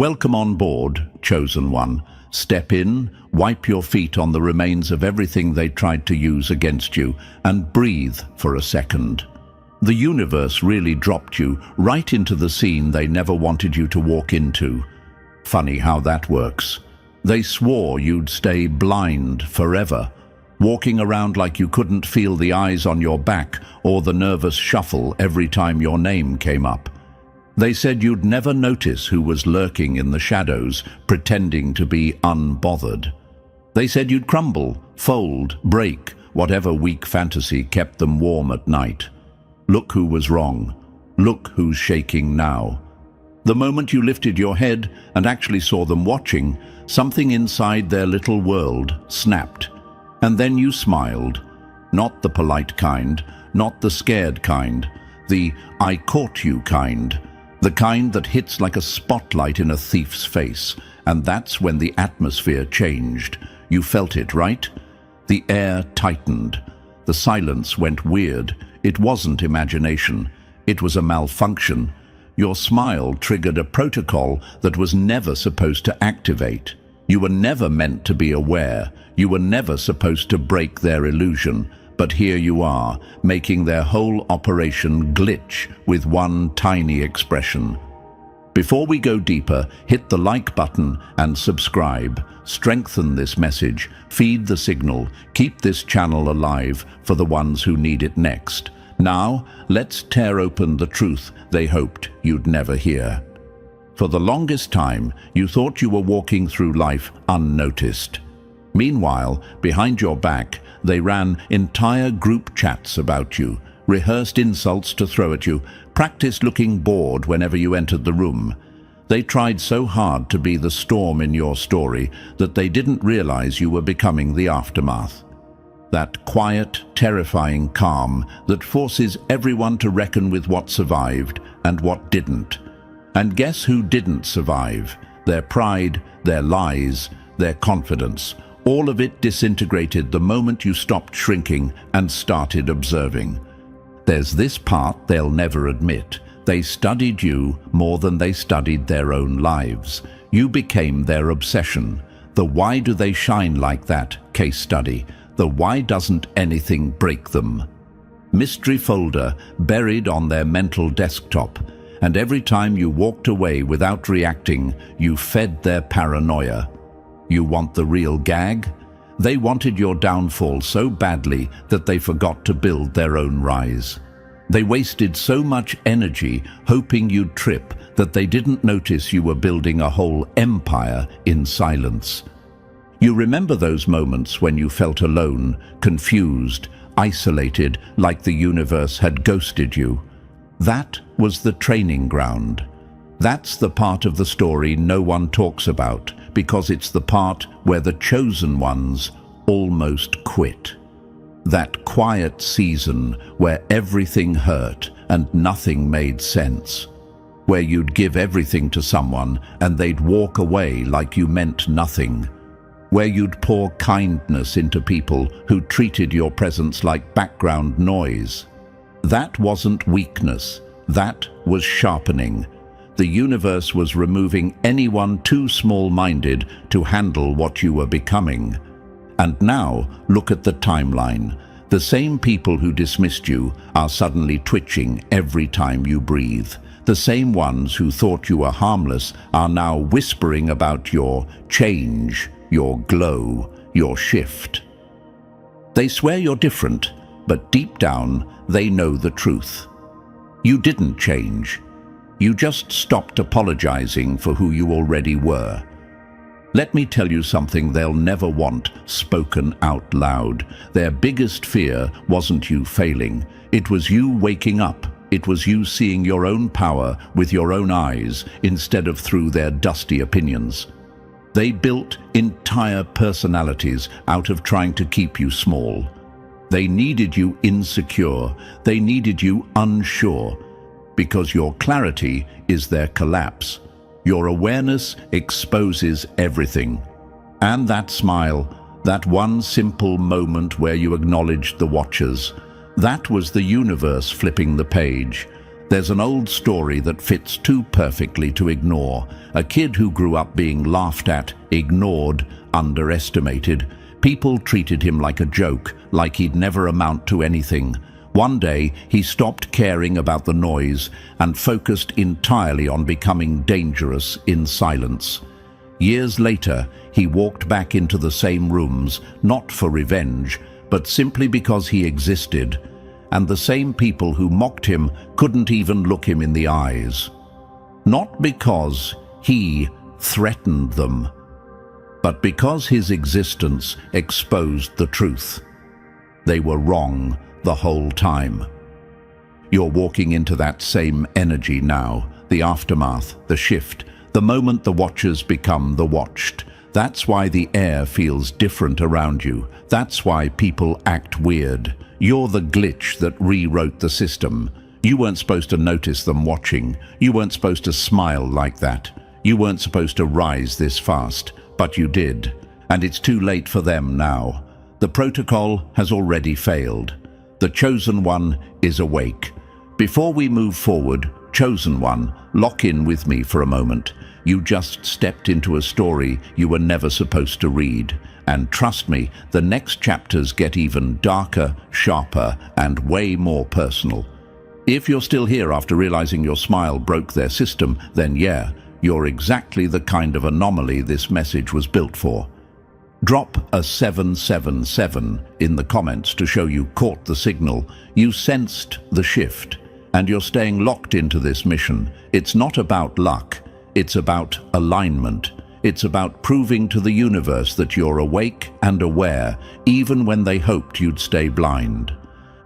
Welcome on board, chosen one. Step in, wipe your feet on the remains of everything they tried to use against you, and breathe for a second. The universe really dropped you right into the scene they never wanted you to walk into. Funny how that works. They swore you'd stay blind forever, walking around like you couldn't feel the eyes on your back or the nervous shuffle every time your name came up. They said you'd never notice who was lurking in the shadows, pretending to be unbothered. They said you'd crumble, fold, break, whatever weak fantasy kept them warm at night. Look who was wrong. Look who's shaking now. The moment you lifted your head and actually saw them watching, something inside their little world snapped. And then you smiled. Not the polite kind, not the scared kind, the "I caught you" kind. The kind that hits like a spotlight in a thief's face. And that's when the atmosphere changed. You felt it, right? The air tightened. The silence went weird. It wasn't imagination. It was a malfunction. Your smile triggered a protocol that was never supposed to activate. You were never meant to be aware. You were never supposed to break their illusion. But here you are, making their whole operation glitch with one tiny expression. Before we go deeper, hit the like button and subscribe. Strengthen this message, feed the signal, keep this channel alive for the ones who need it next. Now, let's tear open the truth they hoped you'd never hear. For the longest time, you thought you were walking through life unnoticed. Meanwhile, behind your back, they ran entire group chats about you, rehearsed insults to throw at you, practiced looking bored whenever you entered the room. They tried so hard to be the storm in your story that they didn't realize you were becoming the aftermath. That quiet, terrifying calm that forces everyone to reckon with what survived and what didn't. And guess who didn't survive? Their pride, their lies, their confidence. All of it disintegrated the moment you stopped shrinking and started observing. There's this part they'll never admit. They studied you more than they studied their own lives. You became their obsession. The "why do they shine like that" case study. The "why doesn't anything break them" mystery folder buried on their mental desktop. And every time you walked away without reacting, you fed their paranoia. You want the real gag? They wanted your downfall so badly that they forgot to build their own rise. They wasted so much energy hoping you'd trip that they didn't notice you were building a whole empire in silence. You remember those moments when you felt alone, confused, isolated, like the universe had ghosted you. That was the training ground. That's the part of the story no one talks about, because it's the part where the chosen ones almost quit. That quiet season where everything hurt and nothing made sense. Where you'd give everything to someone and they'd walk away like you meant nothing. Where you'd pour kindness into people who treated your presence like background noise. That wasn't weakness. That was sharpening. The universe was removing anyone too small-minded to handle what you were becoming. And now, look at the timeline. The same people who dismissed you are suddenly twitching every time you breathe. The same ones who thought you were harmless are now whispering about your change, your glow, your shift. They swear you're different, but deep down, they know the truth. You didn't change. You just stopped apologizing for who you already were. Let me tell you something they'll never want spoken out loud. Their biggest fear wasn't you failing. It was you waking up. It was you seeing your own power with your own eyes instead of through their dusty opinions. They built entire personalities out of trying to keep you small. They needed you insecure. They needed you unsure. Because your clarity is their collapse. Your awareness exposes everything. And that smile, that one simple moment where you acknowledged the watchers, that was the universe flipping the page. There's an old story that fits too perfectly to ignore. A kid who grew up being laughed at, ignored, underestimated. People treated him like a joke, like he'd never amount to anything. One day, he stopped caring about the noise and focused entirely on becoming dangerous in silence. Years later, he walked back into the same rooms, not for revenge, but simply because he existed, and the same people who mocked him couldn't even look him in the eyes. Not because he threatened them, but because his existence exposed the truth. They were wrong the whole time. You're walking into that same energy now, the aftermath, the shift, the moment the watchers become the watched. That's why the air feels different around you. That's why people act weird. You're the glitch that rewrote the system. You weren't supposed to notice them watching. You weren't supposed to smile like that. You weren't supposed to rise this fast, but you did. And it's too late for them now. The protocol has already failed. The chosen one is awake. Before we move forward, chosen one, lock in with me for a moment. You just stepped into a story you were never supposed to read. And trust me, the next chapters get even darker, sharper, and way more personal. If you're still here after realizing your smile broke their system, then yeah, you're exactly the kind of anomaly this message was built for. Drop a 777 in the comments to show you caught the signal, you sensed the shift, and you're staying locked into this mission. It's not about luck, it's about alignment. It's about proving to the universe that you're awake and aware, even when they hoped you'd stay blind.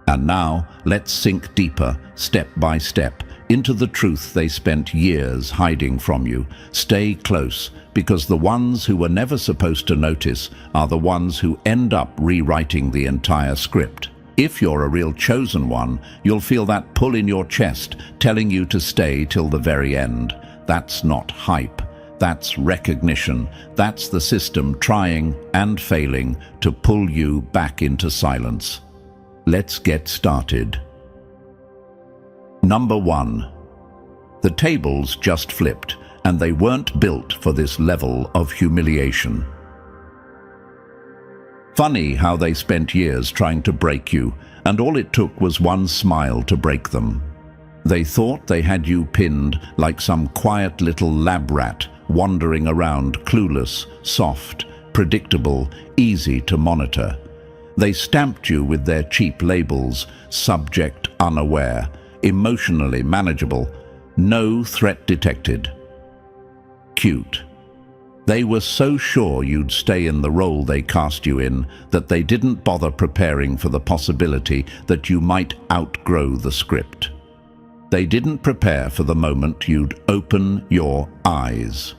And now, let's sink deeper, step by step, into the truth they spent years hiding from you. Stay close, because the ones who were never supposed to notice are the ones who end up rewriting the entire script. If you're a real chosen one, you'll feel that pull in your chest, telling you to stay till the very end. That's not hype. That's recognition. That's the system trying and failing to pull you back into silence. Let's get started. Number 1. The tables just flipped, and they weren't built for this level of humiliation. Funny how they spent years trying to break you, and all it took was one smile to break them. They thought they had you pinned like some quiet little lab rat, wandering around clueless, soft, predictable, easy to monitor. They stamped you with their cheap labels: subject unaware, emotionally manageable, no threat detected. Cute. They were so sure you'd stay in the role they cast you in that they didn't bother preparing for the possibility that you might outgrow the script. They didn't prepare for the moment you'd open your eyes.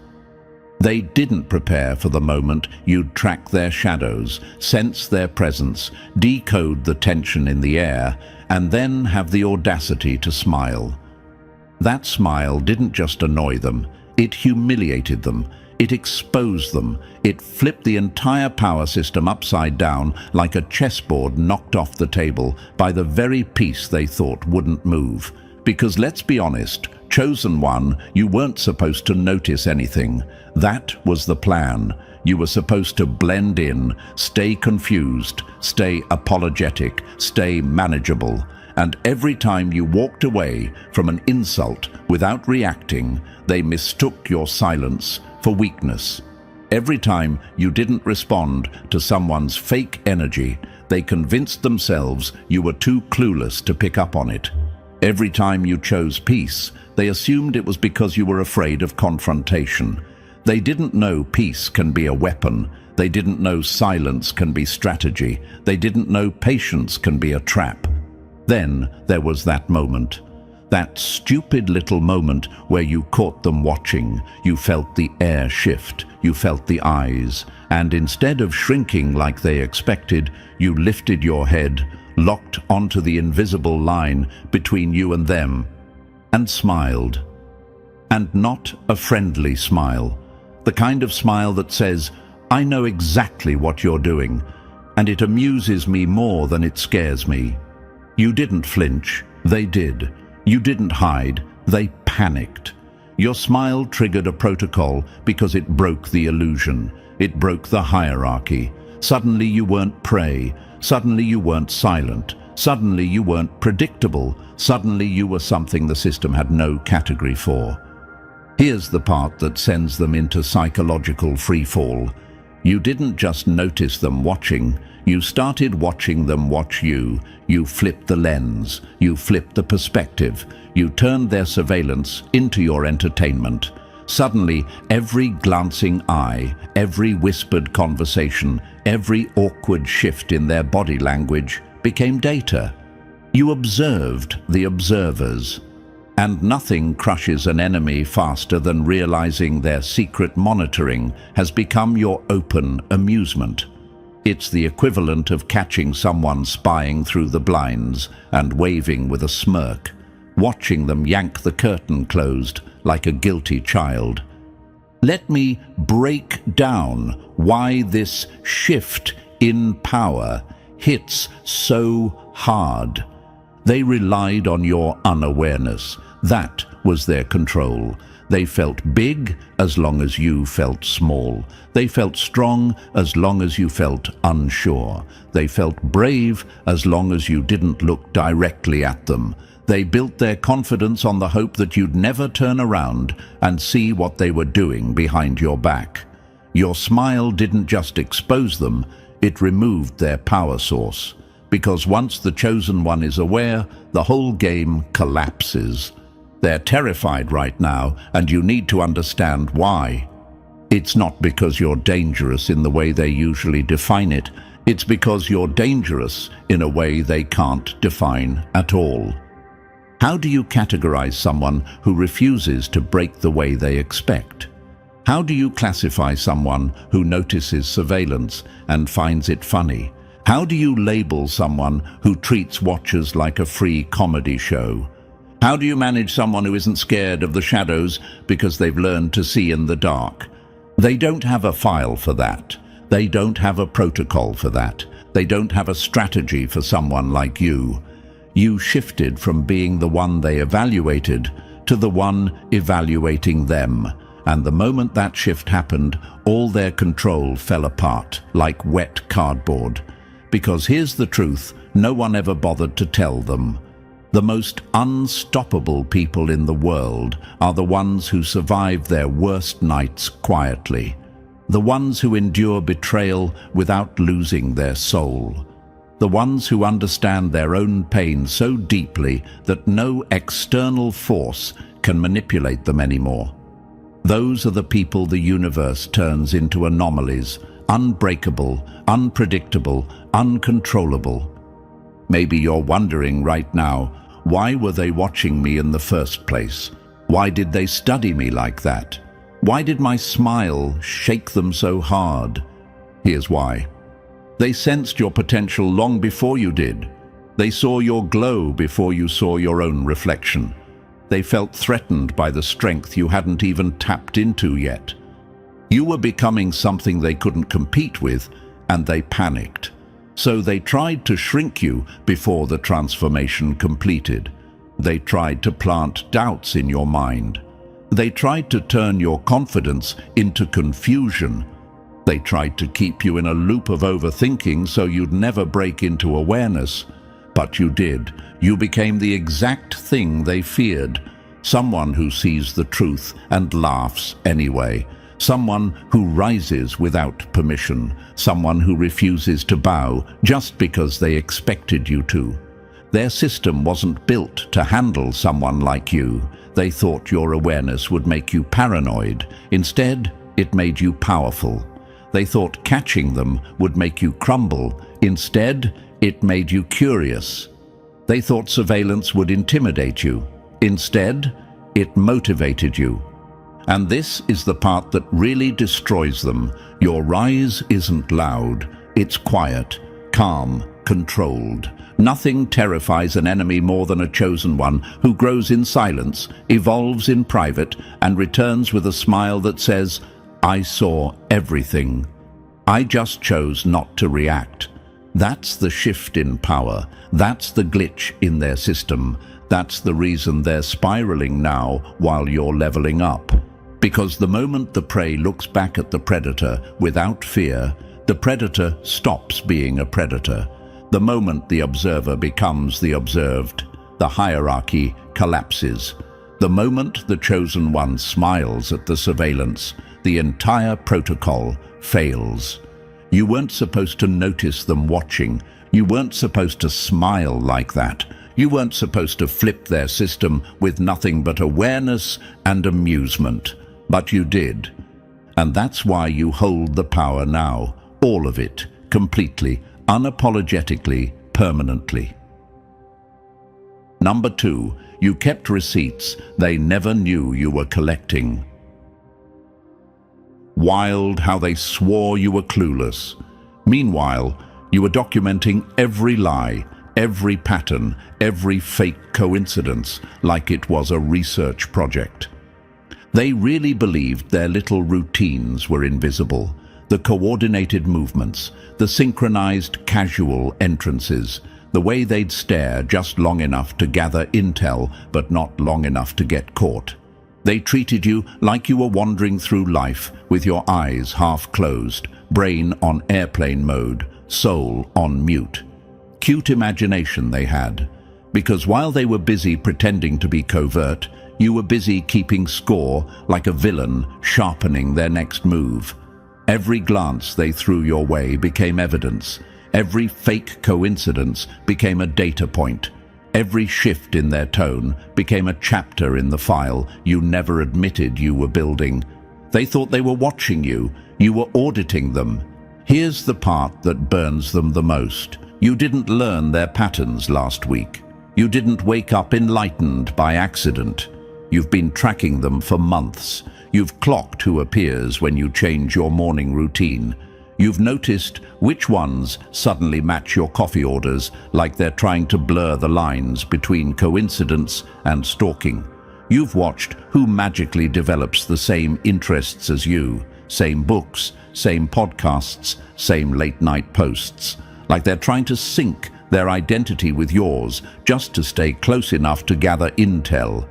They didn't prepare for the moment you'd track their shadows, sense their presence, decode the tension in the air, and then have the audacity to smile. That smile didn't just annoy them, it humiliated them, it exposed them, it flipped the entire power system upside down like a chessboard knocked off the table by the very piece they thought wouldn't move. Because let's be honest, chosen one, you weren't supposed to notice anything. That was the plan. You were supposed to blend in, stay confused, stay apologetic, stay manageable. And every time you walked away from an insult without reacting, they mistook your silence for weakness. Every time you didn't respond to someone's fake energy, they convinced themselves you were too clueless to pick up on it. Every time you chose peace, they assumed it was because you were afraid of confrontation. They didn't know peace can be a weapon. They didn't know silence can be strategy. They didn't know patience can be a trap. Then there was that moment. That stupid little moment where you caught them watching. You felt the air shift. You felt the eyes. And instead of shrinking like they expected, you lifted your head, locked onto the invisible line between you and them, and smiled. And not a friendly smile. The kind of smile that says, "I know exactly what you're doing, and it amuses me more than it scares me." You didn't flinch. They did. You didn't hide, they panicked. Your smile triggered a protocol because it broke the illusion. It broke the hierarchy. Suddenly you weren't prey. Suddenly you weren't silent. Suddenly you weren't predictable. Suddenly you were something the system had no category for. Here's the part that sends them into psychological freefall. You didn't just notice them watching. You started watching them watch you. You flipped the lens. You flipped the perspective. You turned their surveillance into your entertainment. Suddenly, every glancing eye, every whispered conversation, every awkward shift in their body language became data. You observed the observers. And nothing crushes an enemy faster than realizing their secret monitoring has become your open amusement. It's the equivalent of catching someone spying through the blinds and waving with a smirk, watching them yank the curtain closed like a guilty child. Let me break down why this shift in power hits so hard. They relied on your unawareness. That was their control. They felt big as long as you felt small. They felt strong as long as you felt unsure. They felt brave as long as you didn't look directly at them. They built their confidence on the hope that you'd never turn around and see what they were doing behind your back. Your smile didn't just expose them, it removed their power source. Because once the chosen one is aware, the whole game collapses. They're terrified right now, and you need to understand why. It's not because you're dangerous in the way they usually define it. It's because you're dangerous in a way they can't define at all. How do you categorize someone who refuses to break the way they expect? How do you classify someone who notices surveillance and finds it funny? How do you label someone who treats watchers like a free comedy show? How do you manage someone who isn't scared of the shadows because they've learned to see in the dark? They don't have a file for that. They don't have a protocol for that. They don't have a strategy for someone like you. You shifted from being the one they evaluated to the one evaluating them. And the moment that shift happened, all their control fell apart like wet cardboard. Because here's the truth, no one ever bothered to tell them. The most unstoppable people in the world are the ones who survive their worst nights quietly. The ones who endure betrayal without losing their soul. The ones who understand their own pain so deeply that no external force can manipulate them anymore. Those are the people the universe turns into anomalies, unbreakable, unpredictable, uncontrollable. Maybe you're wondering right now, why were they watching me in the first place? Why did they study me like that? Why did my smile shake them so hard? Here's why. They sensed your potential long before you did. They saw your glow before you saw your own reflection. They felt threatened by the strength you hadn't even tapped into yet. You were becoming something they couldn't compete with, and they panicked. So they tried to shrink you before the transformation completed. They tried to plant doubts in your mind. They tried to turn your confidence into confusion. They tried to keep you in a loop of overthinking so you'd never break into awareness. But you did. You became the exact thing they feared. Someone who sees the truth and laughs anyway. Someone who rises without permission. Someone who refuses to bow just because they expected you to. Their system wasn't built to handle someone like you. They thought your awareness would make you paranoid. Instead, it made you powerful. They thought catching them would make you crumble. Instead, it made you curious. They thought surveillance would intimidate you. Instead, it motivated you. And this is the part that really destroys them. Your rise isn't loud. It's quiet, calm, controlled. Nothing terrifies an enemy more than a chosen one who grows in silence, evolves in private, and returns with a smile that says, "I saw everything. I just chose not to react." That's the shift in power. That's the glitch in their system. That's the reason they're spiraling now while you're leveling up. Because the moment the prey looks back at the predator without fear, the predator stops being a predator. The moment the observer becomes the observed, the hierarchy collapses. The moment the chosen one smiles at the surveillance, the entire protocol fails. You weren't supposed to notice them watching. You weren't supposed to smile like that. You weren't supposed to flip their system with nothing but awareness and amusement. But you did. And that's why you hold the power now. All of it, completely, unapologetically, permanently. Number 2, you kept receipts they never knew you were collecting. Wild how they swore you were clueless. Meanwhile, you were documenting every lie, every pattern, every fake coincidence, like it was a research project. They really believed their little routines were invisible. The coordinated movements, the synchronized casual entrances, the way they'd stare just long enough to gather intel but not long enough to get caught. They treated you like you were wandering through life with your eyes half closed, brain on airplane mode, soul on mute. Cute imagination they had, because while they were busy pretending to be covert, you were busy keeping score like a villain sharpening their next move. Every glance they threw your way became evidence. Every fake coincidence became a data point. Every shift in their tone became a chapter in the file you never admitted you were building. They thought they were watching you. You were auditing them. Here's the part that burns them the most. You didn't learn their patterns last week. You didn't wake up enlightened by accident. You've been tracking them for months. You've clocked who appears when you change your morning routine. You've noticed which ones suddenly match your coffee orders, like they're trying to blur the lines between coincidence and stalking. You've watched who magically develops the same interests as you, same books, same podcasts, same late-night posts, like they're trying to sync their identity with yours just to stay close enough to gather intel.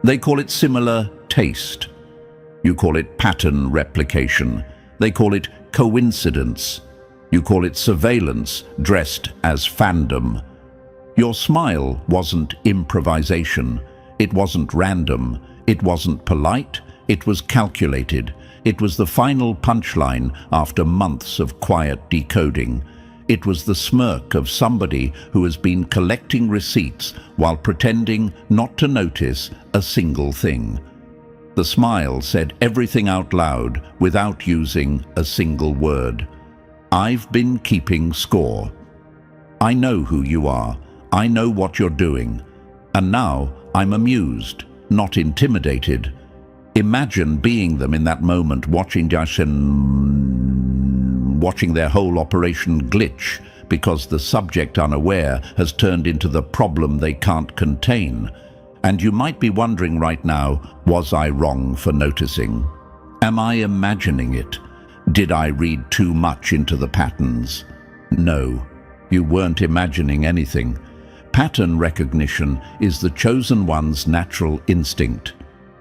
They call it similar taste. You call it pattern replication. They call it coincidence. You call it surveillance dressed as fandom. Your smile wasn't improvisation. It wasn't random. It wasn't polite. It was calculated. It was the final punchline after months of quiet decoding. It was the smirk of somebody who has been collecting receipts while pretending not to notice a single thing. The smile said everything out loud without using a single word. I've been keeping score. I know who you are. I know what you're doing. And now I'm amused, not intimidated. Imagine being them in that moment, watching their whole operation glitch because the subject unaware has turned into the problem they can't contain. And you might be wondering right now, was I wrong for noticing? Am I imagining it? Did I read too much into the patterns? No, you weren't imagining anything. Pattern recognition is the chosen one's natural instinct.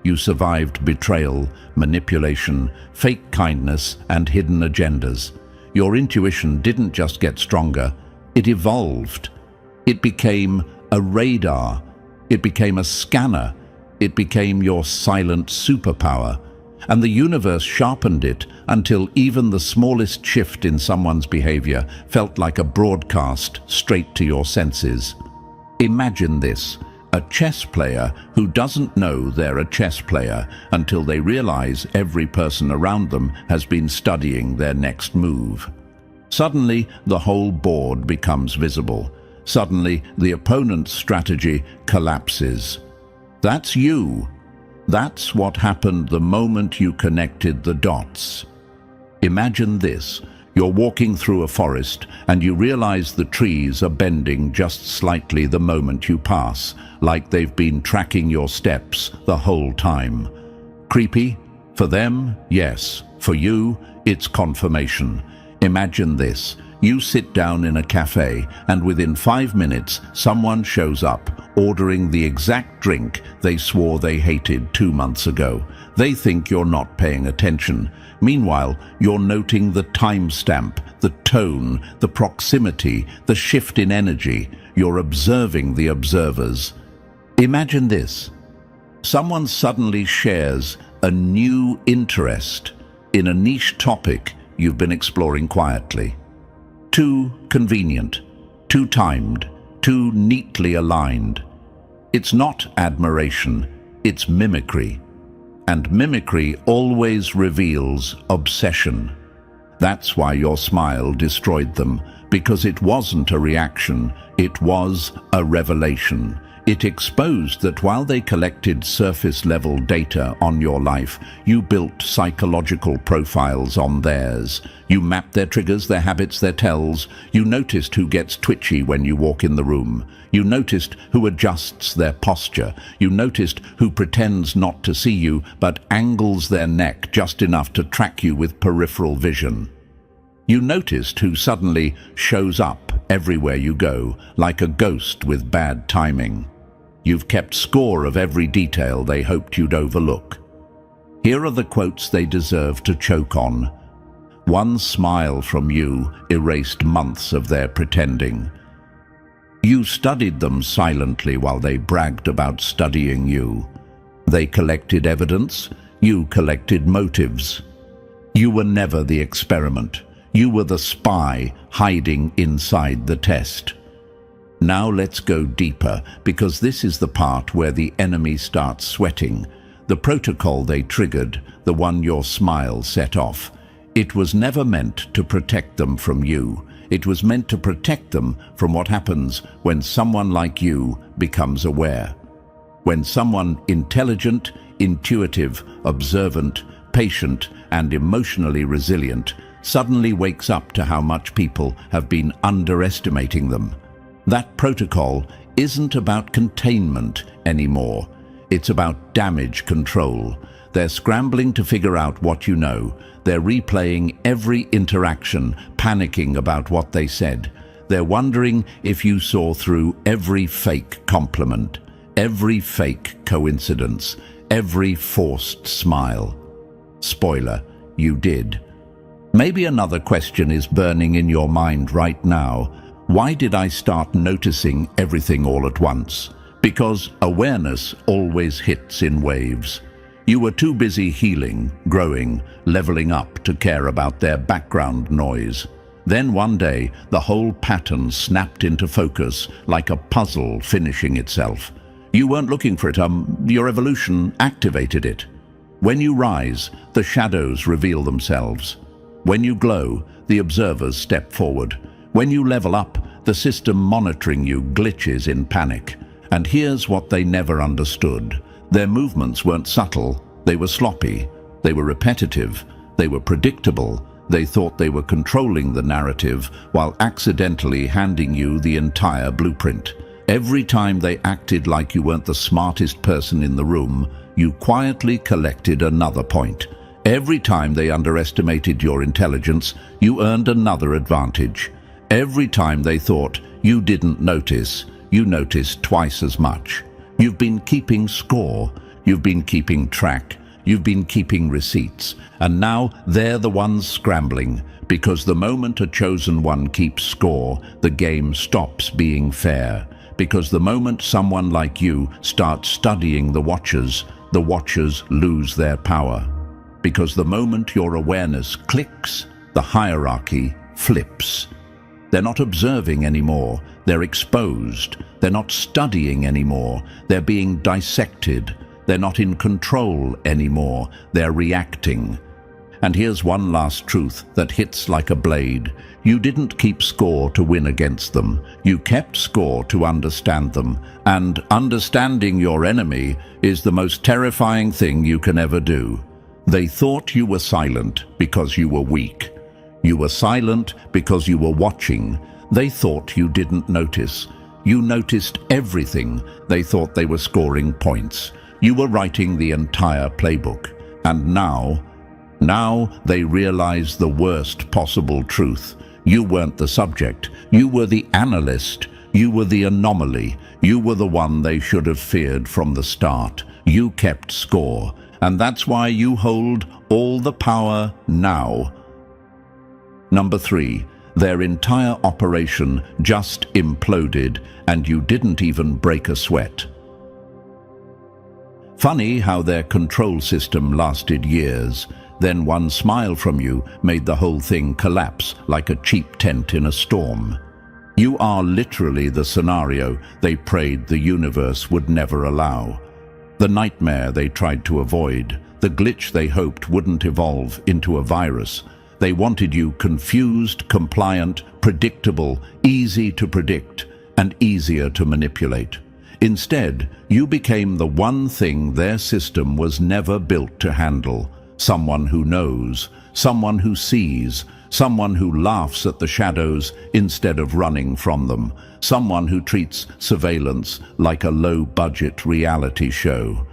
You survived betrayal, manipulation, fake kindness, and hidden agendas. Your intuition didn't just get stronger, it evolved. It became a radar. It became a scanner. It became your silent superpower. And the universe sharpened it until even the smallest shift in someone's behavior felt like a broadcast straight to your senses. Imagine this, a chess player who doesn't know they're a chess player until they realize every person around them has been studying their next move. Suddenly, the whole board becomes visible. Suddenly, the opponent's strategy collapses. That's you. That's what happened the moment you connected the dots. Imagine this. You're walking through a forest and you realize the trees are bending just slightly the moment you pass, like they've been tracking your steps the whole time. Creepy? For them, yes. For you, it's confirmation. Imagine this. You sit down in a cafe, and within 5 minutes, someone shows up, ordering the exact drink they swore they hated 2 months ago. They think you're not paying attention. Meanwhile, you're noting the timestamp, the tone, the proximity, the shift in energy. You're observing the observers. Imagine this. Someone suddenly shares a new interest in a niche topic you've been exploring quietly. Too convenient, too timed, too neatly aligned. It's not admiration, it's mimicry. And mimicry always reveals obsession. That's why your smile destroyed them, because it wasn't a reaction, it was a revelation. It exposed that while they collected surface-level data on your life, you built psychological profiles on theirs. You mapped their triggers, their habits, their tells. You noticed who gets twitchy when you walk in the room. You noticed who adjusts their posture. You noticed who pretends not to see you, but angles their neck just enough to track you with peripheral vision. You noticed who suddenly shows up everywhere you go, like a ghost with bad timing. You've kept score of every detail they hoped you'd overlook. Here are the quotes they deserve to choke on. One smile from you erased months of their pretending. You studied them silently while they bragged about studying you. They collected evidence, you collected motives. You were never the experiment. You were the spy hiding inside the test. Now let's go deeper, because this is the part where the enemy starts sweating. The protocol they triggered, the one your smile set off. It was never meant to protect them from you. It was meant to protect them from what happens when someone like you becomes aware. When someone intelligent, intuitive, observant, patient, and emotionally resilient suddenly wakes up to how much people have been underestimating them. That protocol isn't about containment anymore. It's about damage control. They're scrambling to figure out what you know. They're replaying every interaction, panicking about what they said. They're wondering if you saw through every fake compliment, every fake coincidence, every forced smile. Spoiler, you did. Maybe another question is burning in your mind right now. Why did I start noticing everything all at once? Because awareness always hits in waves. You were too busy healing, growing, leveling up to care about their background noise. Then one day, the whole pattern snapped into focus like a puzzle finishing itself. You weren't looking for it, your evolution activated it. When you rise, the shadows reveal themselves. When you glow, the observers step forward. When you level up, the system monitoring you glitches in panic. And here's what they never understood. Their movements weren't subtle, they were sloppy, they were repetitive, they were predictable. They thought they were controlling the narrative while accidentally handing you the entire blueprint. Every time they acted like you weren't the smartest person in the room, you quietly collected another point. Every time they underestimated your intelligence, you earned another advantage. Every time they thought you didn't notice, you noticed twice as much. You've been keeping score, you've been keeping track, you've been keeping receipts, and now they're the ones scrambling, because the moment a chosen one keeps score, the game stops being fair. Because the moment someone like you starts studying the watchers lose their power. Because the moment your awareness clicks, the hierarchy flips. They're not observing anymore, they're exposed. They're not studying anymore, they're being dissected. They're not in control anymore, they're reacting. And here's one last truth that hits like a blade. You didn't keep score to win against them. You kept score to understand them. And understanding your enemy is the most terrifying thing you can ever do. They thought you were silent because you were weak. You were silent because you were watching. They thought you didn't notice. You noticed everything. They thought they were scoring points. You were writing the entire playbook. And now they realize the worst possible truth. You weren't the subject. You were the analyst. You were the anomaly. You were the one they should have feared from the start. You kept score. And that's why you hold all the power now. Number 3. Their entire operation just imploded, and you didn't even break a sweat. Funny how their control system lasted years. Then one smile from you made the whole thing collapse like a cheap tent in a storm. You are literally the scenario they prayed the universe would never allow. The nightmare they tried to avoid, the glitch they hoped wouldn't evolve into a virus. They wanted you confused, compliant, predictable, easy to predict, and easier to manipulate. Instead, you became the one thing their system was never built to handle. Someone who knows, someone who sees, someone who laughs at the shadows instead of running from them, someone who treats surveillance like a low-budget reality show.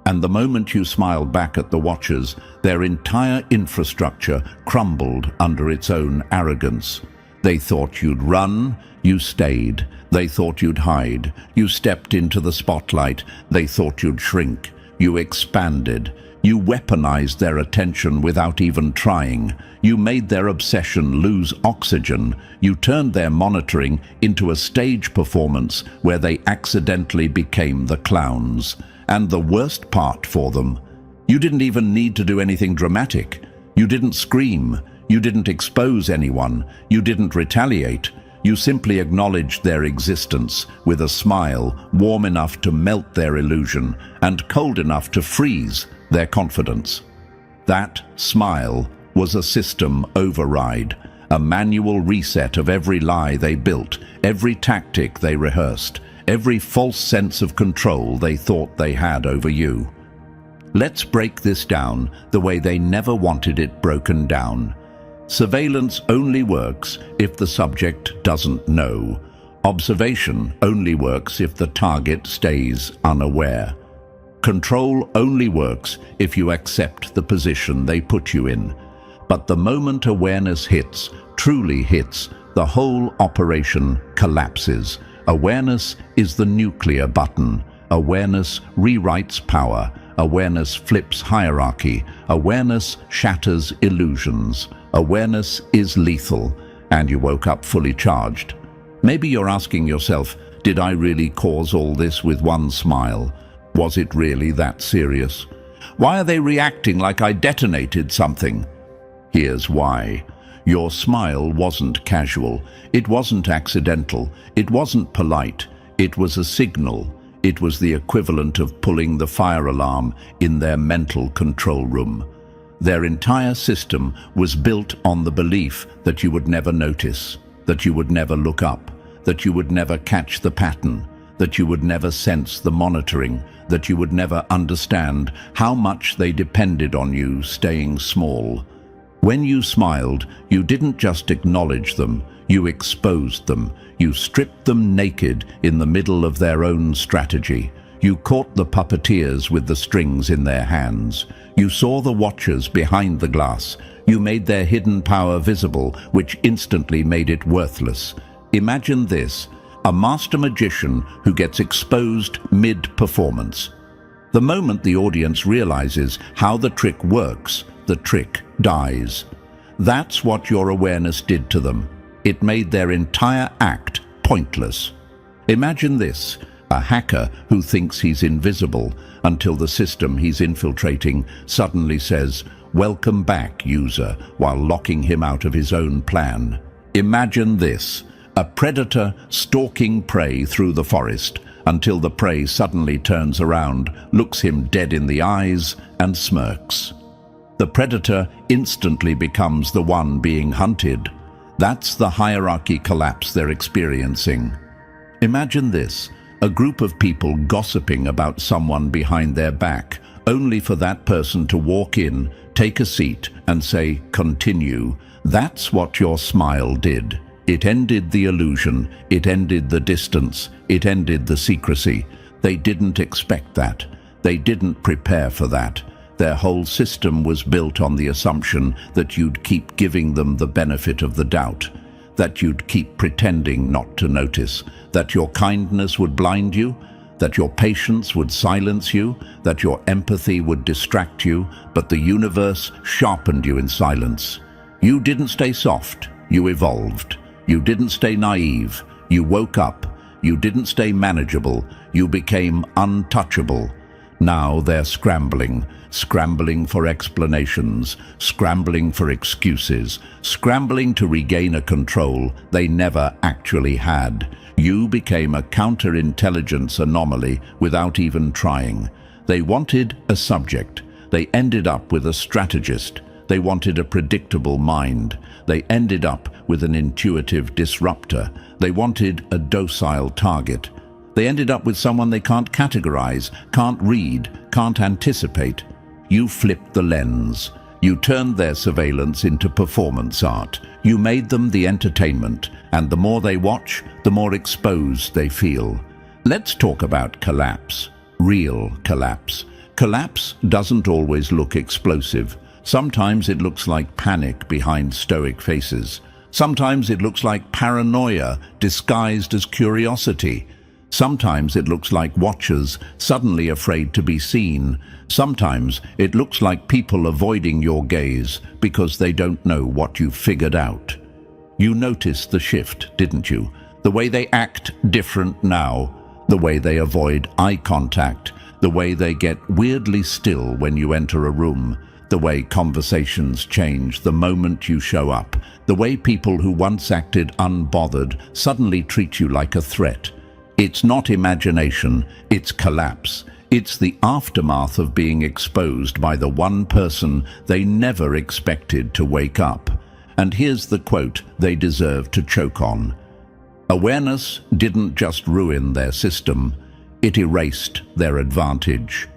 And the moment you smiled back at the watchers, their entire infrastructure crumbled under its own arrogance. They thought you'd run, you stayed. They thought you'd hide. You stepped into the spotlight. They thought you'd shrink. You expanded. You weaponized their attention without even trying. You made their obsession lose oxygen. You turned their monitoring into a stage performance where they accidentally became the clowns. And the worst part for them, you didn't even need to do anything dramatic. You didn't scream. You didn't expose anyone. You didn't retaliate. You simply acknowledged their existence with a smile warm enough to melt their illusion and cold enough to freeze their confidence. That smile was a system override, a manual reset of every lie they built, every tactic they rehearsed, every false sense of control they thought they had over you. Let's break this down the way they never wanted it broken down. Surveillance only works if the subject doesn't know. Observation only works if the target stays unaware. Control only works if you accept the position they put you in. But the moment awareness hits, truly hits, the whole operation collapses. Awareness is the nuclear button. Awareness rewrites power. Awareness flips hierarchy. Awareness shatters illusions. Awareness is lethal, and you woke up fully charged. Maybe you're asking yourself, did I really cause all this with one smile? Was it really that serious? Why are they reacting like I detonated something? Here's why. Your smile wasn't casual. It wasn't accidental. It wasn't polite. It was a signal. It was the equivalent of pulling the fire alarm in their mental control room. Their entire system was built on the belief that you would never notice, that you would never look up, that you would never catch the pattern, that you would never sense the monitoring, that you would never understand how much they depended on you staying small. When you smiled, you didn't just acknowledge them, you exposed them. You stripped them naked in the middle of their own strategy. You caught the puppeteers with the strings in their hands. You saw the watchers behind the glass. You made their hidden power visible, which instantly made it worthless. Imagine this, a master magician who gets exposed mid-performance. The moment the audience realizes how the trick works, the trick dies. That's what your awareness did to them. It made their entire act pointless. Imagine this, a hacker who thinks he's invisible until the system he's infiltrating suddenly says, "Welcome back, user," while locking him out of his own plan. Imagine this, a predator stalking prey through the forest until the prey suddenly turns around, looks him dead in the eyes, and smirks. The predator instantly becomes the one being hunted. That's the hierarchy collapse they're experiencing. Imagine this, a group of people gossiping about someone behind their back, only for that person to walk in, take a seat, and say, "Continue." That's what your smile did. It ended the illusion, it ended the distance, it ended the secrecy. They didn't expect that. They didn't prepare for that. Their whole system was built on the assumption that you'd keep giving them the benefit of the doubt. that you'd keep pretending not to notice, that your kindness would blind you, that your patience would silence you, that your empathy would distract you, but the universe sharpened you in silence. You didn't stay soft, you evolved. You didn't stay naive, you woke up. You didn't stay manageable, you became untouchable. Now they're scrambling for explanations, scrambling for excuses, scrambling to regain a control they never actually had. You became a counterintelligence anomaly without even trying. They wanted a subject. They ended up with a strategist. They wanted a predictable mind. They ended up with an intuitive disruptor. They wanted a docile target. They ended up with someone they can't categorize, can't read, can't anticipate. You flipped the lens. You turned their surveillance into performance art. You made them the entertainment, and the more they watch, the more exposed they feel. Let's talk about collapse. Real collapse. Collapse doesn't always look explosive. Sometimes it looks like panic behind stoic faces. Sometimes it looks like paranoia disguised as curiosity. Sometimes it looks like watchers suddenly afraid to be seen. Sometimes it looks like people avoiding your gaze because they don't know what you've figured out. You noticed the shift, didn't you? The way they act different now, the way they avoid eye contact, the way they get weirdly still when you enter a room, the way conversations change the moment you show up, the way people who once acted unbothered suddenly treat you like a threat. It's not imagination, it's collapse. It's the aftermath of being exposed by the one person they never expected to wake up. And here's the quote they deserve to choke on. Awareness didn't just ruin their system, it erased their advantage.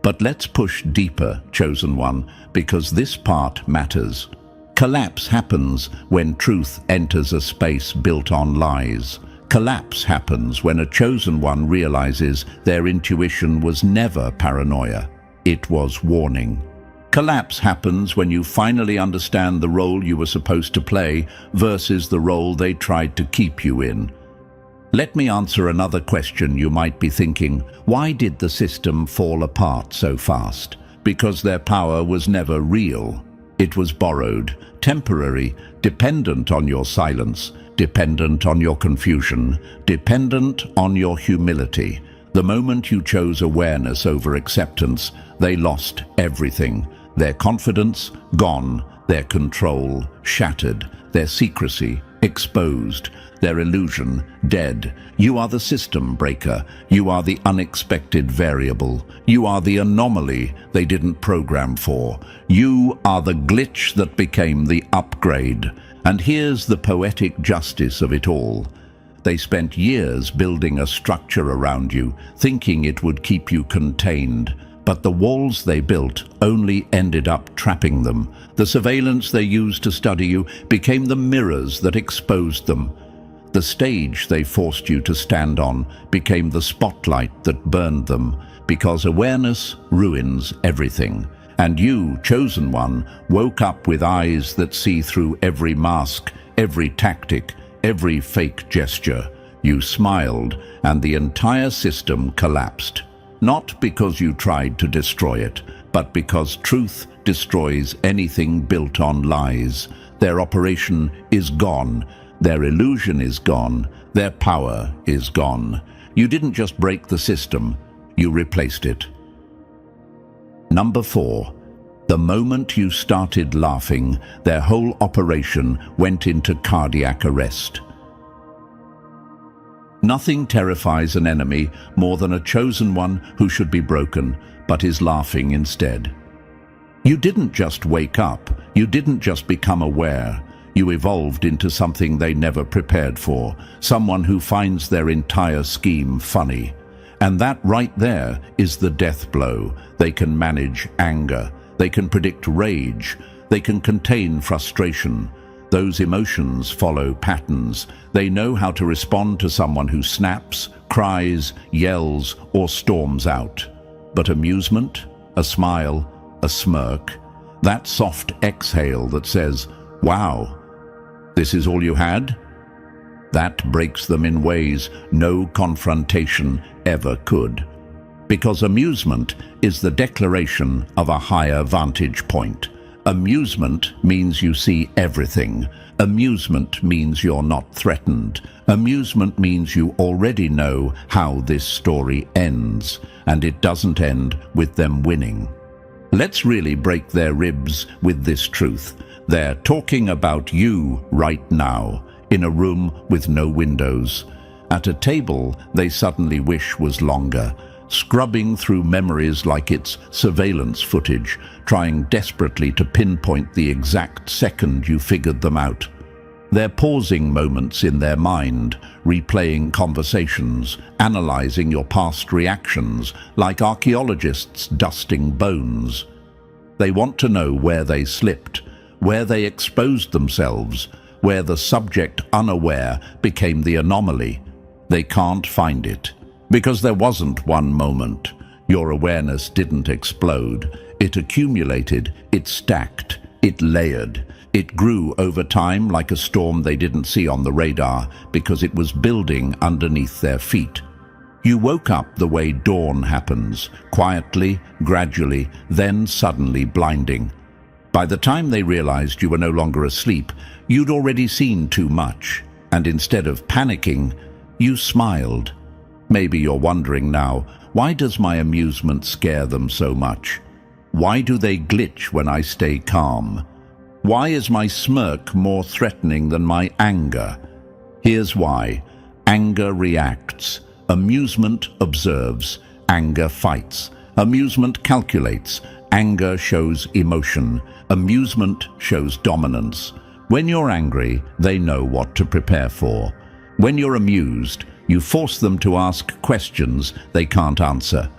But let's push deeper, chosen one, because this part matters. Collapse happens when truth enters a space built on lies. Collapse happens when a chosen one realizes their intuition was never paranoia. It was warning. Collapse happens when you finally understand the role you were supposed to play versus the role they tried to keep you in. Let me answer another question you might be thinking. Why did the system fall apart so fast? Because their power was never real. It was borrowed, temporary, dependent on your silence, dependent on your confusion, dependent on your humility. The moment you chose awareness over acceptance, they lost everything. Their confidence, gone. Their control, shattered. Their secrecy, exposed. Their illusion, dead. You are the system breaker. You are the unexpected variable. You are the anomaly they didn't program for. You are the glitch that became the upgrade. And here's the poetic justice of it all. They spent years building a structure around you, thinking it would keep you contained. But the walls they built only ended up trapping them. The surveillance they used to study you became the mirrors that exposed them. The stage they forced you to stand on became the spotlight that burned them, because awareness ruins everything. And you, chosen one, woke up with eyes that see through every mask, every tactic, every fake gesture. You smiled, and the entire system collapsed. Not because you tried to destroy it, but because truth destroys anything built on lies. Their operation is gone. Their illusion is gone. Their power is gone. You didn't just break the system, you replaced it. Number 4. The moment you started laughing, their whole operation went into cardiac arrest. Nothing terrifies an enemy more than a chosen one who should be broken, but is laughing instead. You didn't just wake up. You didn't just become aware. You evolved into something they never prepared for, someone who finds their entire scheme funny. And that right there is the death blow. They can manage anger. They can predict rage. They can contain frustration. Those emotions follow patterns. They know how to respond to someone who snaps, cries, yells, or storms out. But amusement, a smile, a smirk, that soft exhale that says, "Wow, this is all you had?" That breaks them in ways no confrontation ever could. Because amusement is the declaration of a higher vantage point. Amusement means you see everything. Amusement means you're not threatened. Amusement means you already know how this story ends, and it doesn't end with them winning. Let's really break their ribs with this truth. They're talking about you right now, in a room with no windows. At a table they suddenly wish was longer, scrubbing through memories like it's surveillance footage, trying desperately to pinpoint the exact second you figured them out. They're pausing moments in their mind, replaying conversations, analyzing your past reactions, like archaeologists dusting bones. They want to know where they slipped, where they exposed themselves, where the subject unaware became the anomaly. They can't find it. Because there wasn't one moment. Your awareness didn't explode. It accumulated, it stacked, it layered. It grew over time like a storm they didn't see on the radar because it was building underneath their feet. You woke up the way dawn happens, quietly, gradually, then suddenly blinding. By the time they realized you were no longer asleep, you'd already seen too much, and instead of panicking, you smiled. Maybe you're wondering now, why does my amusement scare them so much? Why do they glitch when I stay calm? Why is my smirk more threatening than my anger? Here's why. Anger reacts. Amusement observes. Anger fights. Amusement calculates. Anger shows emotion. Amusement shows dominance. When you're angry, they know what to prepare for. When you're amused, you force them to ask questions they can't answer.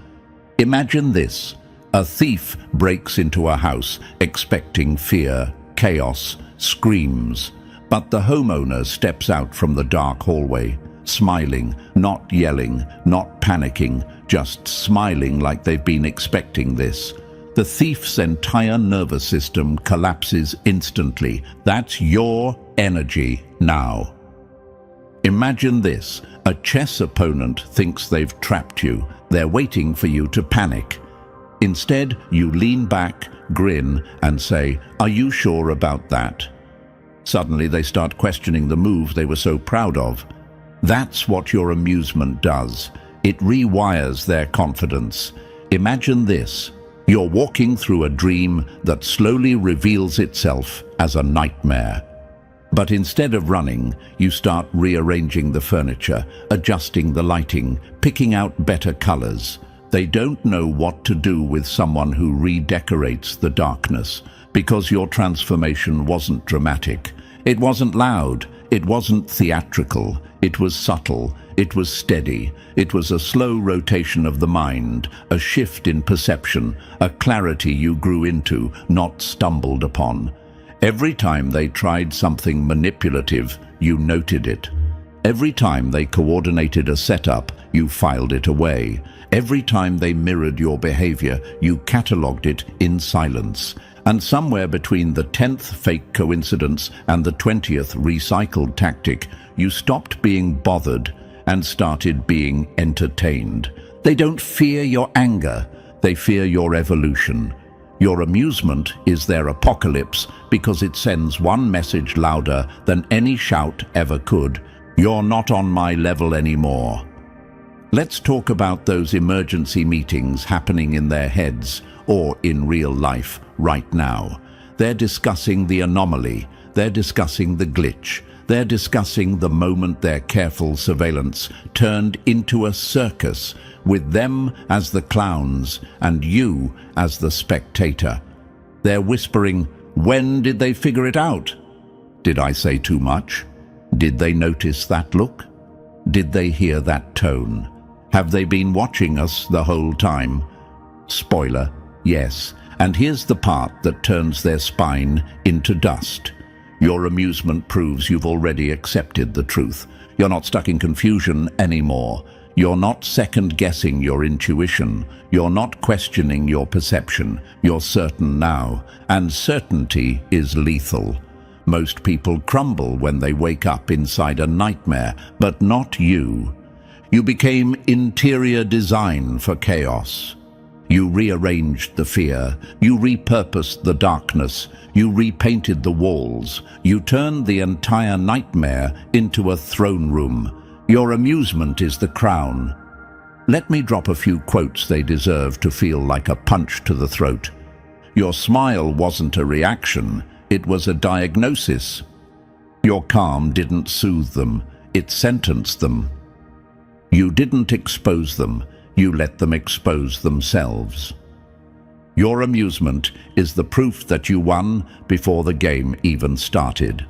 Imagine this. A thief breaks into a house expecting fear, chaos, screams. But the homeowner steps out from the dark hallway, smiling, not yelling, not panicking, just smiling like they've been expecting this. The thief's entire nervous system collapses instantly. That's your energy now. Imagine this. A chess opponent thinks they've trapped you. They're waiting for you to panic. Instead, you lean back, grin, and say, "Are you sure about that?" Suddenly they start questioning the move they were so proud of. That's what your amusement does. It rewires their confidence. Imagine this. You're walking through a dream that slowly reveals itself as a nightmare. But instead of running, you start rearranging the furniture, adjusting the lighting, picking out better colors. They don't know what to do with someone who redecorates the darkness, because your transformation wasn't dramatic. It wasn't loud. It wasn't theatrical. It was subtle. It was steady. It was a slow rotation of the mind, a shift in perception, a clarity you grew into, not stumbled upon. Every time they tried something manipulative, you noted it. Every time they coordinated a setup, you filed it away. Every time they mirrored your behavior, you catalogued it in silence. And somewhere between the 10th fake coincidence and the 20th recycled tactic, you stopped being bothered and started being entertained. They don't fear your anger, they fear your evolution. Your amusement is their apocalypse because it sends one message louder than any shout ever could. You're not on my level anymore. Let's talk about those emergency meetings happening in their heads or in real life right now. They're discussing the anomaly. They're discussing the glitch. They're discussing the moment their careful surveillance turned into a circus, with them as the clowns and you as the spectator. They're whispering, "When did they figure it out? Did I say too much? Did they notice that look? Did they hear that tone? Have they been watching us the whole time?" Spoiler, yes. And here's the part that turns their spine into dust. Your amusement proves you've already accepted the truth. You're not stuck in confusion anymore. You're not second-guessing your intuition. You're not questioning your perception. You're certain now, and certainty is lethal. Most people crumble when they wake up inside a nightmare, but not you. You became interior design for chaos. You rearranged the fear, you repurposed the darkness, you repainted the walls, you turned the entire nightmare into a throne room. Your amusement is the crown. Let me drop a few quotes they deserve to feel like a punch to the throat. Your smile wasn't a reaction, it was a diagnosis. Your calm didn't soothe them, it sentenced them. You didn't expose them, you let them expose themselves. Your amusement is the proof that you won before the game even started.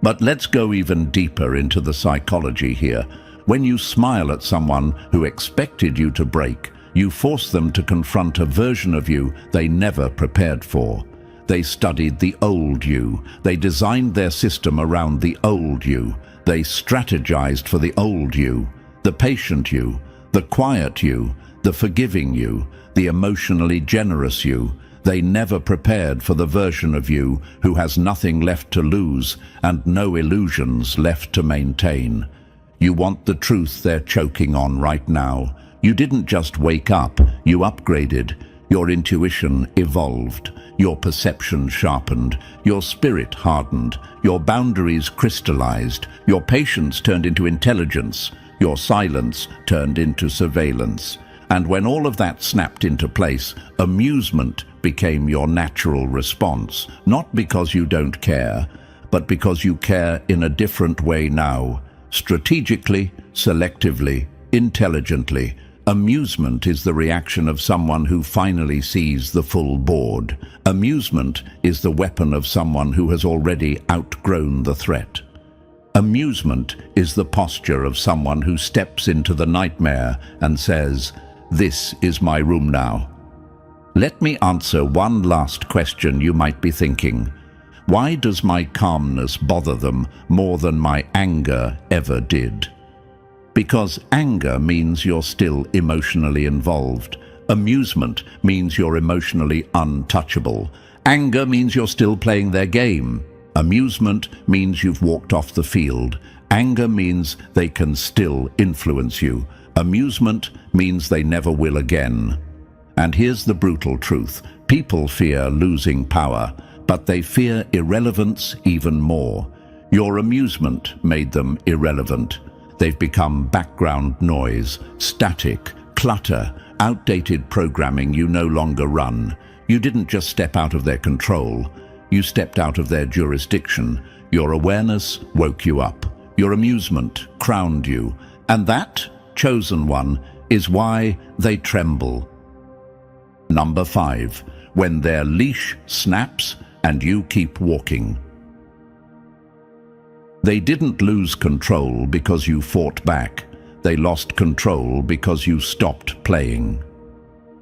But let's go even deeper into the psychology here. When you smile at someone who expected you to break, you force them to confront a version of you they never prepared for. They studied the old you. They designed their system around the old you. They strategized for the old you, the patient you, the quiet you, the forgiving you, the emotionally generous you. They never prepared for the version of you who has nothing left to lose and no illusions left to maintain. You want the truth they're choking on right now. You didn't just wake up, you upgraded. Your intuition evolved, your perception sharpened, your spirit hardened, your boundaries crystallized, your patience turned into intelligence, your silence turned into surveillance. And when all of that snapped into place, amusement became your natural response, not because you don't care, but because you care in a different way now, strategically, selectively, intelligently. Amusement is the reaction of someone who finally sees the full board. Amusement is the weapon of someone who has already outgrown the threat. Amusement is the posture of someone who steps into the nightmare and says, "This is my room now." Let me answer one last question you might be thinking. Why does my calmness bother them more than my anger ever did? Because anger means you're still emotionally involved. Amusement means you're emotionally untouchable. Anger means you're still playing their game. Amusement means you've walked off the field. Anger means they can still influence you. Amusement means they never will again. And here's the brutal truth. People fear losing power, but they fear irrelevance even more. Your amusement made them irrelevant. They've become background noise, static, clutter, outdated programming you no longer run. You didn't just step out of their control, you stepped out of their jurisdiction. Your awareness woke you up. Your amusement crowned you. And that, chosen one, is why they tremble. Number 5, when their leash snaps and you keep walking. They didn't lose control because you fought back. They lost control because you stopped playing.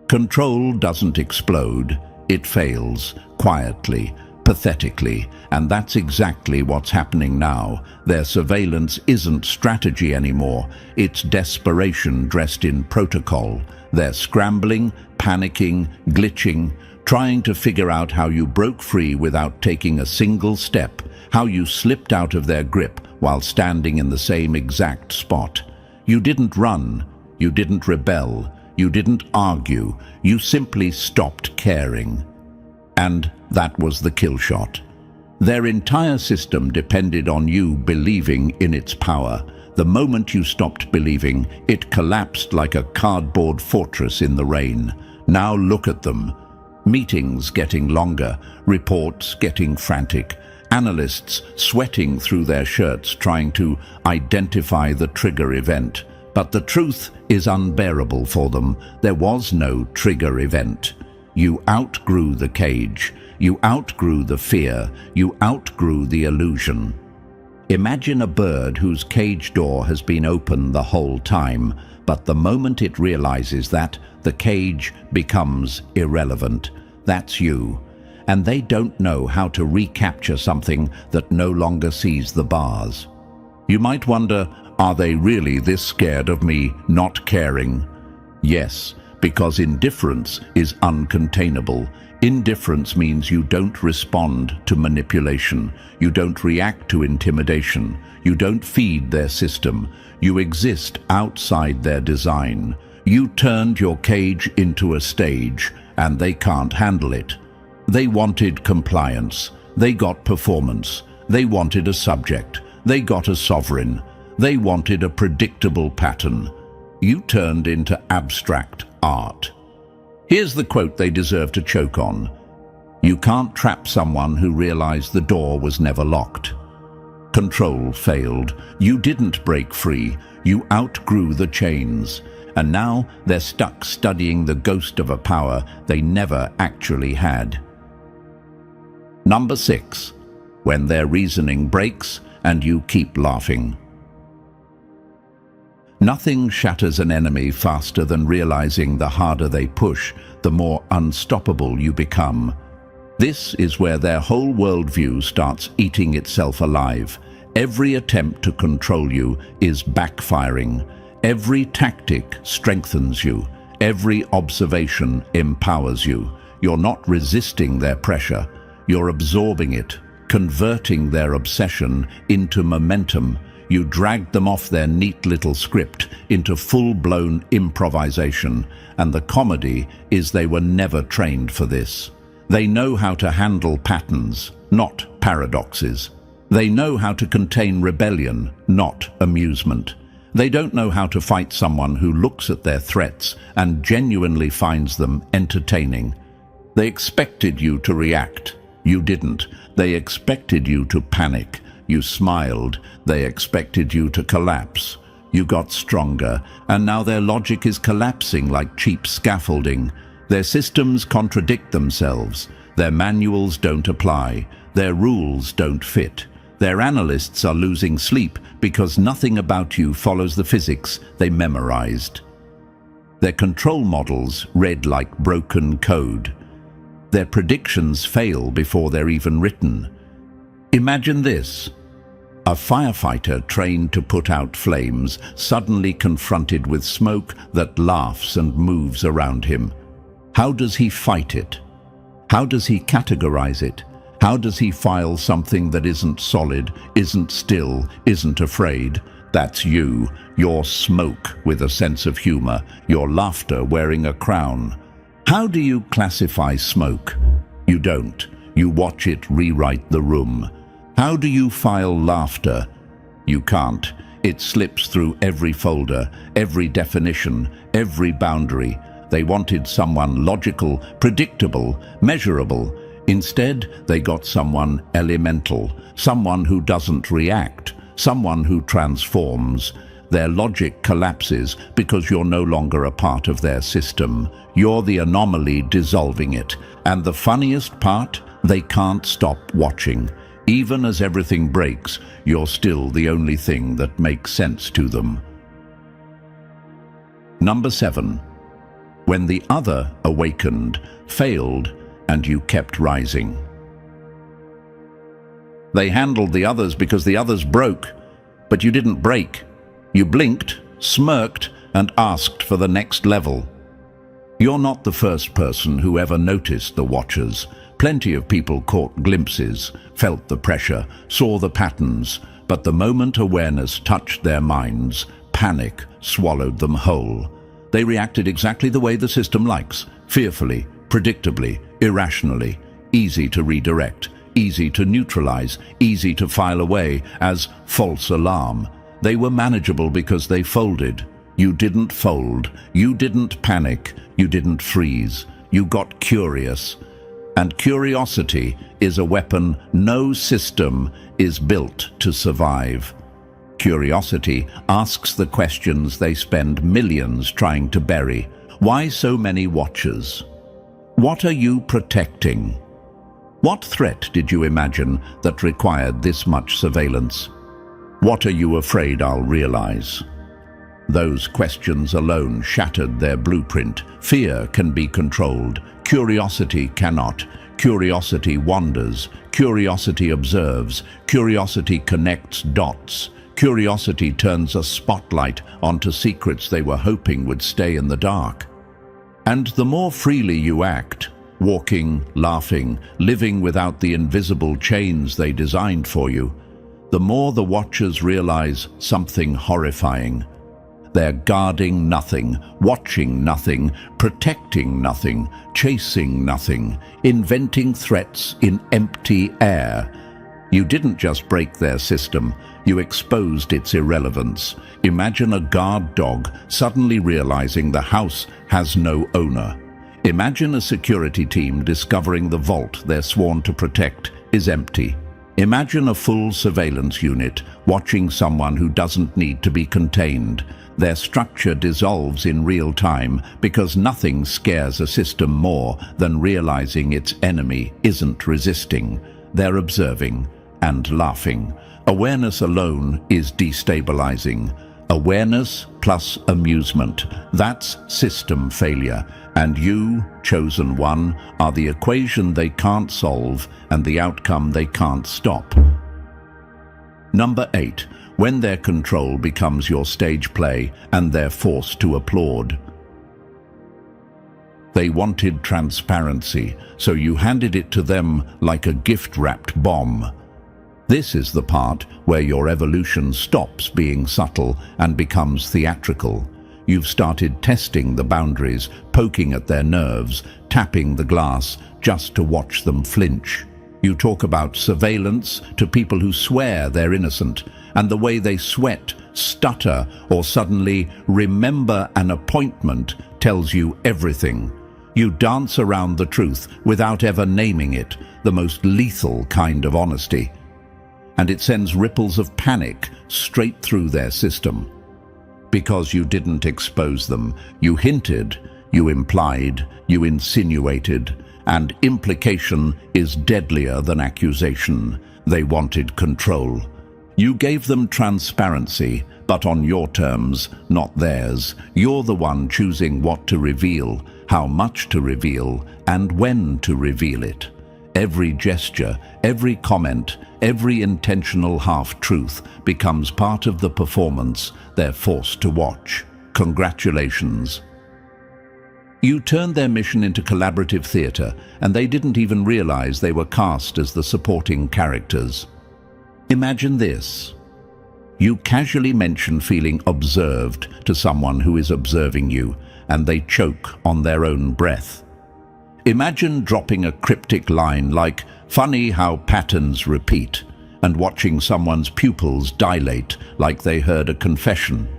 Control doesn't explode, it fails, quietly, pathetically, and that's exactly what's happening now. Their surveillance isn't strategy anymore, it's desperation dressed in protocol. They're scrambling, panicking, glitching, trying to figure out how you broke free without taking a single step, how you slipped out of their grip while standing in the same exact spot. You didn't run, you didn't rebel, you didn't argue, you simply stopped caring. And that was the kill shot. Their entire system depended on you believing in its power. The moment you stopped believing, it collapsed like a cardboard fortress in the rain. Now look at them. Meetings getting longer, reports getting frantic, analysts sweating through their shirts trying to identify the trigger event. But the truth is unbearable for them. There was no trigger event. You outgrew the cage. You outgrew the fear. You outgrew the illusion. Imagine a bird whose cage door has been open the whole time, but the moment it realizes that, the cage becomes irrelevant. That's you. And they don't know how to recapture something that no longer sees the bars. You might wonder, are they really this scared of me not caring? Yes, because indifference is uncontainable. Indifference means you don't respond to manipulation, you don't react to intimidation, you don't feed their system, you exist outside their design. You turned your cage into a stage, and they can't handle it. They wanted compliance, they got performance, they wanted a subject, they got a sovereign, they wanted a predictable pattern. You turned into abstract art. Here's the quote they deserve to choke on. You can't trap someone who realized the door was never locked. Control failed. You didn't break free. You outgrew the chains. And now they're stuck studying the ghost of a power they never actually had. Number 6. When their reasoning breaks and you keep laughing. Nothing shatters an enemy faster than realizing the harder they push, the more unstoppable you become. This is where their whole worldview starts eating itself alive. Every attempt to control you is backfiring. Every tactic strengthens you. Every observation empowers you. You're not resisting their pressure. You're absorbing it, converting their obsession into momentum. You dragged them off their neat little script into full-blown improvisation, and the comedy is they were never trained for this. They know how to handle patterns, not paradoxes. They know how to contain rebellion, not amusement. They don't know how to fight someone who looks at their threats and genuinely finds them entertaining. They expected you to react. You didn't. They expected you to panic. You smiled. They expected you to collapse. You got stronger, and now their logic is collapsing like cheap scaffolding. Their systems contradict themselves. Their manuals don't apply. Their rules don't fit. Their analysts are losing sleep because nothing about you follows the physics they memorized. Their control models read like broken code. Their predictions fail before they're even written. Imagine this. A firefighter trained to put out flames, suddenly confronted with smoke that laughs and moves around him. How does he fight it? How does he categorize it? How does he file something that isn't solid, isn't still, isn't afraid? That's you, your smoke with a sense of humor, your laughter wearing a crown. How do you classify smoke? You don't. You watch it rewrite the room. How do you file laughter? You can't. It slips through every folder, every definition, every boundary. They wanted someone logical, predictable, measurable. Instead, they got someone elemental, someone who doesn't react, someone who transforms. Their logic collapses because you're no longer a part of their system. You're the anomaly dissolving it. And the funniest part, they can't stop watching. Even as everything breaks, you're still the only thing that makes sense to them. Number 7. When the other awakened, failed, and you kept rising. They handled the others because the others broke, but you didn't break. You blinked, smirked, and asked for the next level. You're not the first person who ever noticed the watchers. Plenty of people caught glimpses, felt the pressure, saw the patterns, but the moment awareness touched their minds, panic swallowed them whole. They reacted exactly the way the system likes, fearfully, predictably, irrationally, easy to redirect, easy to neutralize, easy to file away as false alarm. They were manageable because they folded. You didn't fold, you didn't panic, you didn't freeze, you got curious. And curiosity is a weapon no system is built to survive. Curiosity asks the questions they spend millions trying to bury. Why so many watchers? What are you protecting? What threat did you imagine that required this much surveillance? What are you afraid I'll realize? Those questions alone shattered their blueprint. Fear can be controlled. Curiosity cannot. Curiosity wanders. Curiosity observes. Curiosity connects dots. Curiosity turns a spotlight onto secrets they were hoping would stay in the dark. And the more freely you act, walking, laughing, living without the invisible chains they designed for you, the more the watchers realize something horrifying. They're guarding nothing, watching nothing, protecting nothing, chasing nothing, inventing threats in empty air. You didn't just break their system, you exposed its irrelevance. Imagine a guard dog suddenly realizing the house has no owner. Imagine a security team discovering the vault they're sworn to protect is empty. Imagine a full surveillance unit watching someone who doesn't need to be contained. Their structure dissolves in real time because nothing scares a system more than realizing its enemy isn't resisting. They're observing and laughing. Awareness alone is destabilizing. Awareness plus amusement, that's system failure. And you, chosen one, are the equation they can't solve and the outcome they can't stop. Number 8. When their control becomes your stage play and they're forced to applaud. They wanted transparency, so you handed it to them like a gift-wrapped bomb. This is the part where your evolution stops being subtle and becomes theatrical. You've started testing the boundaries, poking at their nerves, tapping the glass just to watch them flinch. You talk about surveillance to people who swear they're innocent, and the way they sweat, stutter, or suddenly remember an appointment tells you everything. You dance around the truth without ever naming it, the most lethal kind of honesty. And it sends ripples of panic straight through their system. Because you didn't expose them, you hinted, you implied, you insinuated, and implication is deadlier than accusation. They wanted control. You gave them transparency, but on your terms, not theirs. You're the one choosing what to reveal, how much to reveal, and when to reveal it. Every gesture, every comment, every intentional half-truth becomes part of the performance they're forced to watch. Congratulations. You turned their mission into collaborative theater, and they didn't even realize they were cast as the supporting characters. Imagine this. You casually mention feeling observed to someone who is observing you, and they choke on their own breath. Imagine dropping a cryptic line like, "Funny how patterns repeat," and watching someone's pupils dilate like they heard a confession.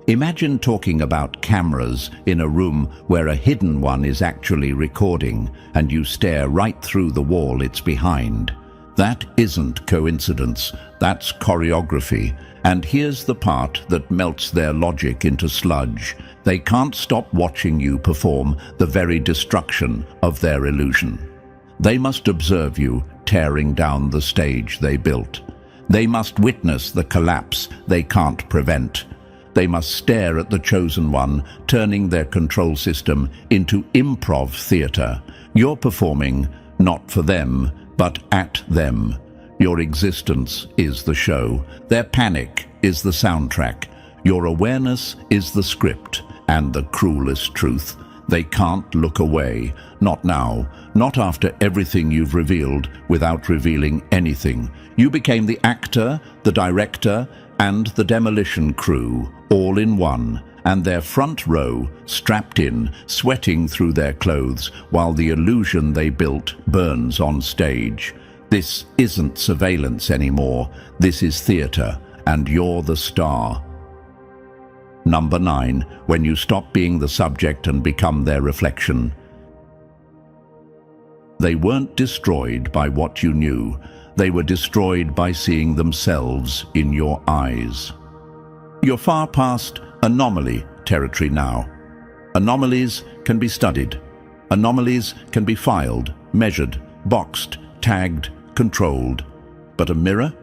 Imagine talking about cameras in a room where a hidden one is actually recording, and you stare right through the wall it's behind. That isn't coincidence, that's choreography. And here's the part that melts their logic into sludge. They can't stop watching you perform the very destruction of their illusion. They must observe you tearing down the stage they built. They must witness the collapse they can't prevent. They must stare at the chosen one, turning their control system into improv theater. You're performing not for them, but at them. Your existence is the show. Their panic is the soundtrack. Your awareness is the script. And the cruelest truth, they can't look away. Not now. Not after everything you've revealed without revealing anything. You became the actor, the director, and the demolition crew, all in one. And their front row, strapped in, sweating through their clothes, while the illusion they built burns on stage. This isn't surveillance anymore. This is theater, and you're the star. Number 9, when you stop being the subject and become their reflection. They weren't destroyed by what you knew. They were destroyed by seeing themselves in your eyes. You're far past anomaly territory now. Anomalies can be studied. Anomalies can be filed, measured, boxed, tagged, controlled. But a mirror?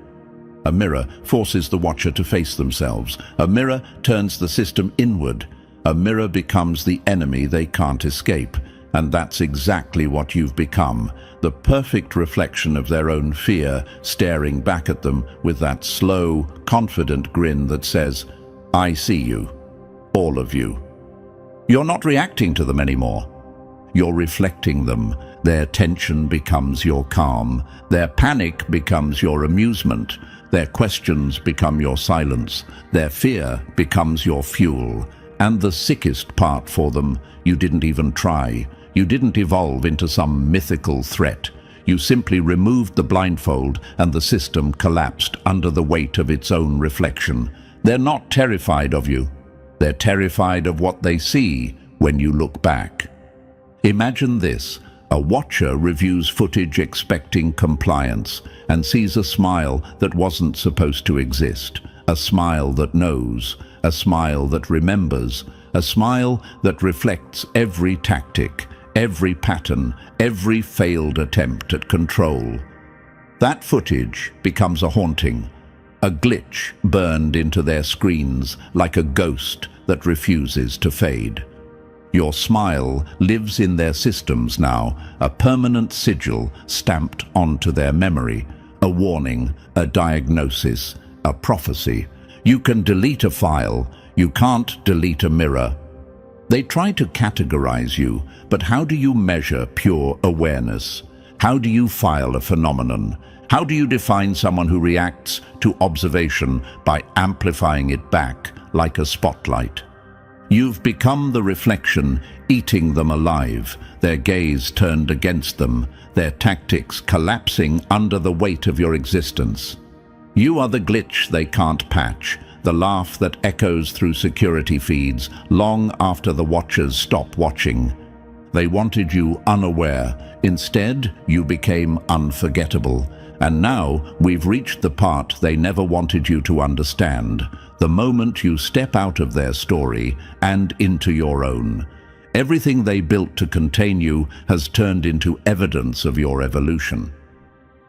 A mirror forces the watcher to face themselves. A mirror turns the system inward. A mirror becomes the enemy they can't escape. And that's exactly what you've become, the perfect reflection of their own fear, staring back at them with that slow, confident grin that says, "I see you, all of you." You're not reacting to them anymore. You're reflecting them. Their tension becomes your calm. Their panic becomes your amusement. Their questions become your silence. Their fear becomes your fuel. And the sickest part for them, you didn't even try. You didn't evolve into some mythical threat. You simply removed the blindfold and the system collapsed under the weight of its own reflection. They're not terrified of you. They're terrified of what they see when you look back. Imagine this. A watcher reviews footage expecting compliance and sees a smile that wasn't supposed to exist. A smile that knows. A smile that remembers. A smile that reflects every tactic, every pattern, every failed attempt at control. That footage becomes a haunting, a glitch burned into their screens like a ghost that refuses to fade. Your smile lives in their systems now, a permanent sigil stamped onto their memory, a warning, a diagnosis, a prophecy. You can delete a file, you can't delete a mirror. They try to categorize you, but how do you measure pure awareness? How do you file a phenomenon? How do you define someone who reacts to observation by amplifying it back like a spotlight? You've become the reflection, eating them alive, their gaze turned against them, their tactics collapsing under the weight of your existence. You are the glitch they can't patch, the laugh that echoes through security feeds long after the watchers stop watching. They wanted you unaware. Instead, you became unforgettable. And now we've reached the part they never wanted you to understand, the moment you step out of their story and into your own. Everything they built to contain you has turned into evidence of your evolution.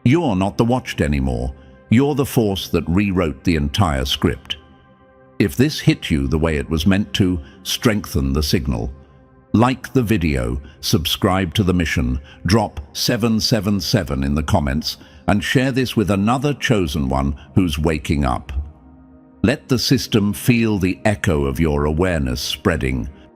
You're not the watched anymore. You're the force that rewrote the entire script. If this hit you the way it was meant to, strengthen the signal. Like the video, subscribe to the mission, drop 777 in the comments, and share this with another chosen one who's waking up. Let the system feel the echo of your awareness spreading.